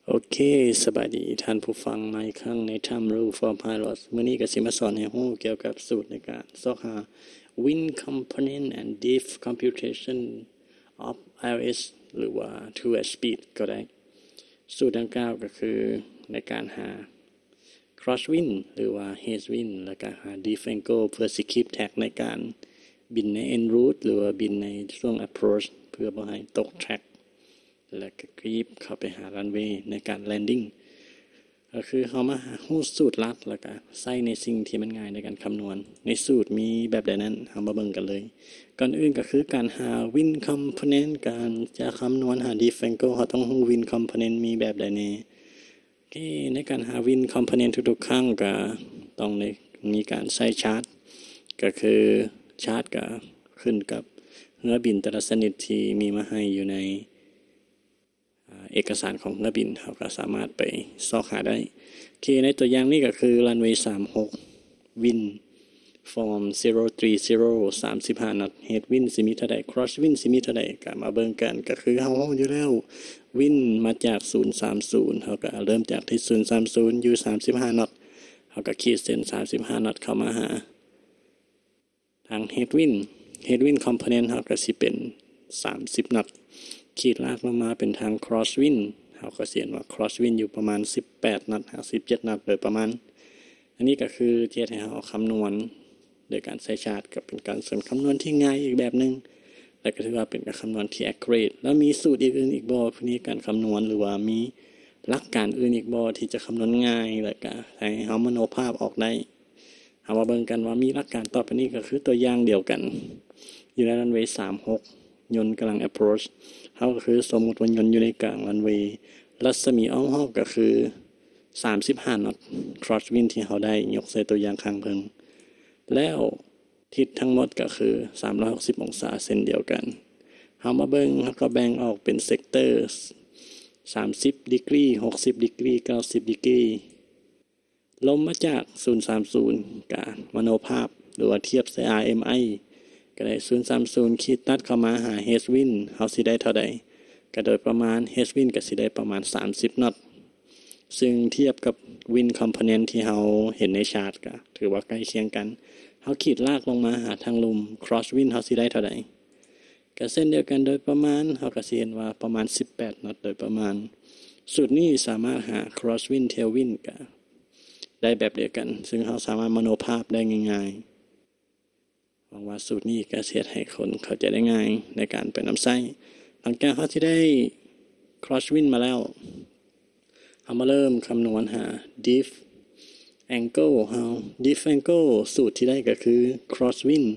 โอเคสบายดีท่านผู้ฟังมาอีกครั้งใน Time Rule for Pilots มื้อนี้ก็สิมาสอนให้รู้เกี่ยวกับสูตรในการซอกหา Win Component and Diff Computation of iOS หรือว่า 2S Speed ก็ได้สูตรดังกล่าวก็คือในการหา Cross Win หรือว่า Haze Win แล้วก็หา Diff Angle เพื่อสิ keep track ในการบินใน en route หรือว่าบินในช่วง approach เพื่อบ่ให้ตก trackและก็กรีบเข้าไปหารันเวย์ในการแลนดิ้งก็คือเขามาหู้สูตรลัดแล้วก็ใส่ในสิ่งที่มันง่ายในการคำนวณในสูตรมีแบบใดนั้นเอามาเบิ่งกันเลยก่อนอื่นก็คือการหา win component การจะคำนวณหา diff angle เขาต้องรู้ win component มีแบบใดแน่ในการหา win component ทุกๆครั้งก็ต้องมีการใช้ชาร์ตก็คือชาร์ตก็ขึ้นกับเรือบินแต่ละชนิดที่มีมาให้อยู่ในเอกสารของนักบินเขาก็สามารถไปซอกหาได้ในตัวอย่างนี้ก็คือรันเวย์36วินฟอร์ม030 35 น็อตเฮดวินสิมีเท่าใดครอสวินสิมีเท่าใดก็มาเบิ่งกันก็คือเฮาอยู่แล้ววินมาจาก030เขาก็เริ่มจากที่030อยู่35 น็อตเขาก็ขีดเส้น35 น็อตเข้ามาหาทางเฮดวินคอมโพเนนต์เขาก็สิเป็น30 น็อตขีดลากลงมาเป็นทาง cross wind เขาก็เขียนว่า cross wind อยู่ประมาณ18 น็อต17 น็อตโดยประมาณอันนี้ก็คือเทียบให้เราคำนวณโดยการใช้ชาร์ตกับเป็นการส่วนคำนวณที่ง่ายอีกแบบนึงและก็ถือว่าเป็นการคำนวณที่ accurate แล้วมีสูตรอื่นอีกบ่พวกนี้การคำนวณหรือว่ามีหลักการอื่นอีกบ่ที่จะคำนวณง่ายและก็ให้เรามโนภาพออกได้เอามาเบิ่งกันว่ามีหลักการต่อไปนี้ก็คือตัวอย่างเดียวกันอยู่ในรันเวย์36ยนต์กำลัง approach เขาก็คือสมมุติว่ายนต์อยู่ในกลางรันเวย์รัศมีอ้อมรอบก็คือ35 น็อต cross wind ที่เขาได้ยกใส่ตัวอย่างข้างเพิ่งแล้วทิศทั้งหมดก็คือ360 องศาเส้นเดียวกันเขามาเบิ่งเขาก็แบ่งออกเป็นเซกเตอร์30 ดีกรี60 ดีกรี90 ดีกรีลมมาจาก030กับมโนภาพหรือว่าเทียบใส่ RMI ก็ได้030ขีดตัดเข้ามาหา Haze wind เขาสิได้เท่าใดก็โดยประมาณ Haze wind ก็สิได้ประมาณ30 น็อตซึ่งเทียบกับ wind component ที่เราเห็นในชาร์ตก็ถือว่าใกล้เคียงกันเขาขีดลากลงมาหาทางลม cross wind เขาสิได้เท่าใดก็เส้นเดียวกันโดยประมาณเขาก็สิเห็นว่าประมาณ18 น็อตโดยประมาณสูตรนี้สามารถหา cross wind tail wind ก็ได้แบบเดียวกันซึ่งเขาสามารถมโนภาพได้ง่ายๆหวังว่าสูตรนี้ก็เสียให้คนเข้าใจได้ง่ายในการไปนำใช้หลังจากเขาที่ได้ cross wind มาแล้วเอามาเริ่มคำนวณหา diff angle เฮา diff angle สูตรที่ได้ก็คือ cross wind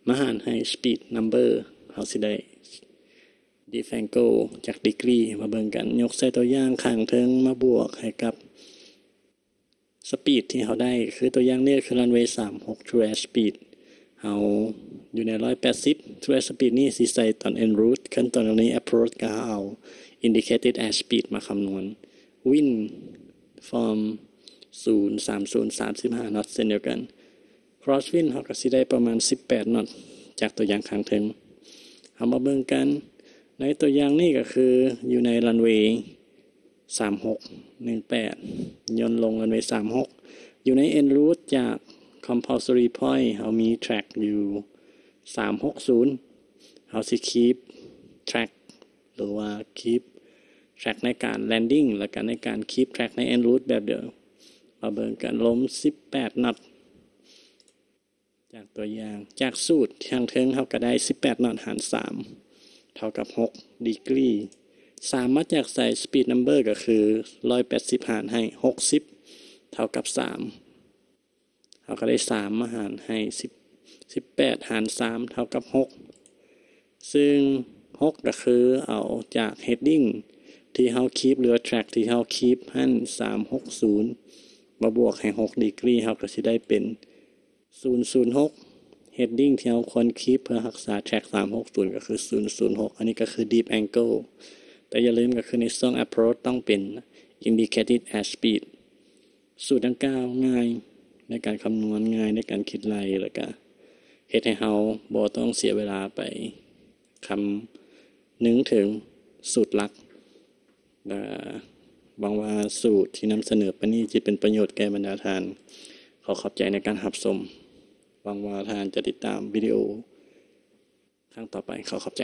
มาหารให้ speed number เฮาสิได้ diff angle จากดีกรีมาเบิ่งกันยกใส่ตัวอย่างข้างเทิงมาบวกให้กับสปีดที่เขาได้คือตัวอย่างนี้คือรันเวย์36 true air speed เขาอยู่ใน180 true air speed นี่สิใส่ตอน en route ขั้นตอนนี้ approach ก็เอา indicated air speed มาคำนวณ wind from 030 35 น็อตเช่นเดียวกัน cross wind เขาก็สิได้ประมาณ18 น็อตจากตัวอย่างข้างเทิงเอามาเบิ่งกันในตัวอย่างนี้ก็คืออยู่ในรันเวย์3618ยนต์ลงรันเวย์36อยู่ใน en route จาก compulsory point เขามี track อยู่360เขาสิ keep track หรือว่า keep track ในการ landing และก็ในการ keep track ใน en route แบบเดิมมาเบิ่งกันลม18 น็อตจากตัวอย่างจากสูตรทางเทิงเขาก็ได้18 น็อตหาร3เท่ากับ6 ดีกรี3มาจากใส่ speed number ก็คือ180หารให้60เท่ากับ3เขาก็ได้3มาหารให้18หาร3เท่ากับ6ซึ่ง6ก็คือเอาจาก heading ที่เขา keep หรือ track ที่เขา keep ให้360มาบวกให้6 ดีกรีเขาก็สิได้เป็น006 heading ที่เราควร keep เพื่อรักษา track 360ก็คือ006อันนี้ก็คือ deep angle แต่อย่าลืมก็คือในช่วง approach ต้องเป็น indicated air speed สูตรดังกล่าวง่ายในการคำนวณง่ายในการคิดไล่แล้วก็เฮ็ดให้เราบ่ต้องเสียเวลาไปคำนึงถึงสูตรหลัก หวังว่าสูตรที่นำเสนอไปนี้จะเป็นประโยชน์แก่บรรดาท่านขอขอบใจในการรับชมหวังว่าท่านจะติดตามวิดีโอครั้งต่อไปขอขอบใจ